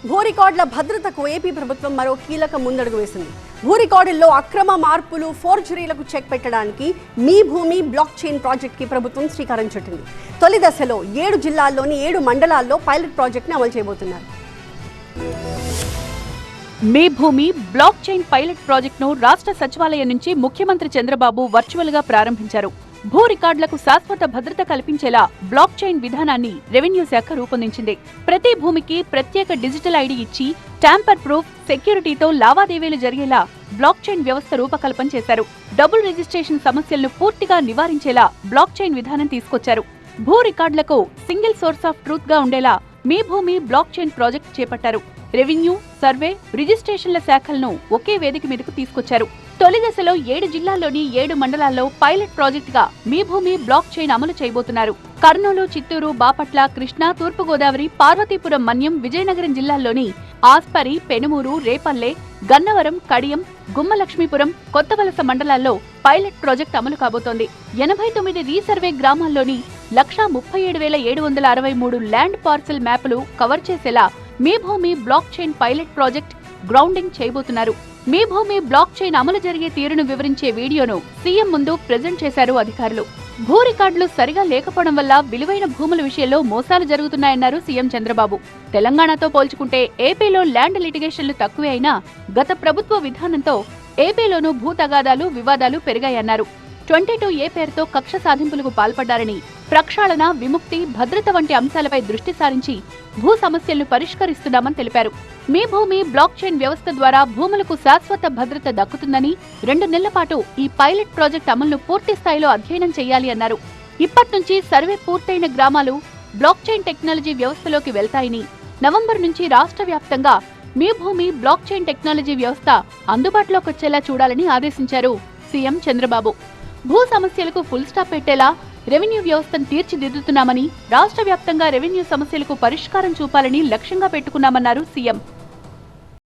భూ రికార్డుల భద్రతకు ఏపీ ప్రభుత్వం మరో కీలక ముందడుగు వేసింది. భూ రికార్డుల్లో అక్రమ మార్పులు, ఫోర్జరీలకు చెక్ పెట్టడానికి మీ భూమి బ్లాక్ చైన్ ప్రాజెక్ట్ కి ప్రభుత్వం శ్రీకారం చుట్టింది. తొలి దశలో 7 జిల్లాల్లోని 7 మండలాల్లో పైలట్ ప్రాజెక్ట్ ని అమలు చేయబోతున్నారు. మీ భూమి బ్లాక్ చైన్ పైలట్ ప్రాజెక్టును రాష్ట్ర సచివాలయం నుంచి ముఖ్యమంత్రి చంద్రబాబు వర్చువల్ గా ప్రారంభించారు. భూ రికార్డులకు శాశ్వత భద్రత కల్పించేలా బ్లాక్ చైన్ విధానాన్ని రెవెన్యూ శాఖ రూపొందించింది. ప్రతి భూమికి ప్రత్యేక డిజిటల్ ఐడి ఇచ్చి ట్యాంపర్ ప్రూఫ్, సెక్యూరిటీతో లావాదేవీలు జరిగేలా బ్లాక్ చైన్ వ్యవస్థ రూపకల్పన చేశారు. డబుల్ రిజిస్ట్రేషన్ సమస్యలను పూర్తిగా నివారించేలా బ్లాక్ చైన్ విధానం తీసుకొచ్చారు. భూ రికార్డులకు సింగిల్ సోర్స్ ఆఫ్ ట్రూత్ గా ఉండేలా మీ భూమి బ్లాక్ చైన్ ప్రాజెక్ట్ చేపట్టారు. రెవెన్యూ, సర్వే, రిజిస్ట్రేషన్ల శాఖలను ఒకే వేదిక మీదకు తీసుకొచ్చారు. తొలి దశలో 7 జిల్లాల్లోని 7 మండలాల్లో పైలట్ ప్రాజెక్ట్ గా మీ భూమి బ్లాక్ చైన్ అమలు చేయబోతున్నారు. కర్నూలు, చిత్తూరు, బాపట్ల, కృష్ణా, తూర్పుగోదావరి, పార్వతీపురం, మన్యం, విజయనగరం జిల్లాల్లోని ఆస్పరి, పెనుమూరు, రేపల్లె, గన్నవరం, కడియం, గుమ్మలక్ష్మీపురం, కొత్తవలస మండలాల్లో పైలట్ ప్రాజెక్ట్ అమలు కాబోతోంది. 89 రీసర్వే గ్రామాల్లోని 137,763 ల్యాండ్ పార్సెల్ మ్యాపులు కవర్ చేసేలా మీ భూమి block chain pilot project grounding చేయబోతున్నారు. మీ భూమి బ్లాక్ చైన్ అమలు జరిగే తీరును వివరించే వీడియోను సీఎం ముందు ప్రెజెంట్ చేశారు అధికారులు. భూ రికార్డులు సరిగా లేకపోవడం వల్ల విలువైన భూముల విషయంలో మోసాలు జరుగుతున్నాయన్నారు సీఎం చంద్రబాబు. తెలంగాణతో పోల్చుకుంటే ఏపీలో ల్యాండ్ లిటిగేషన్లు తక్కువే అయినా గత ప్రభుత్వ విధానంతో ఏపీలోనూ భూ తగాదాలు, వివాదాలు పెరిగాయన్నారు. 22A పేరుతో కక్ష సాధింపులకు పాల్పడ్డారని, ప్రక్షాళన, విముక్తి, భద్రత వంటి అంశాలపై దృష్టి సారించి భూ సమస్యలను పరిష్కరిస్తున్నామని తెలిపారు. మీ భూమి బ్లాక్ చైన్ వ్యవస్థ ద్వారా భూములకు శాశ్వత భద్రత దక్కుతుందని, 2 నెలల పాటు ఈ పైలట్ ప్రాజెక్ట్ అమలును పూర్తి స్థాయిలో అధ్యయనం చేయాలి అన్నారు. ఇప్పటి నుంచి సర్వే పూర్తయిన గ్రామాలు బ్లాక్ చైన్ టెక్నాలజీ వ్యవస్థలోకి వెళ్తాయని, నవంబర్ నుంచి రాష్ట్ర వ్యాప్తంగా మీ భూమి బ్లాక్ చైన్ టెక్నాలజీ వ్యవస్థ అందుబాటులోకి వచ్చేలా చూడాలని ఆదేశించారు సీఎం చంద్రబాబు. భూ సమస్యలకు ఫుల్ స్టాప్ పెట్టేలా రెవెన్యూ వ్యవస్థను తీర్చిదిద్దుతున్నామని, రాష్ట్ర వ్యాప్తంగా రెవెన్యూ సమస్యలకు పరిష్కారం చూపాలని లక్ష్యంగా పెట్టుకున్నామన్నారు సీఎం.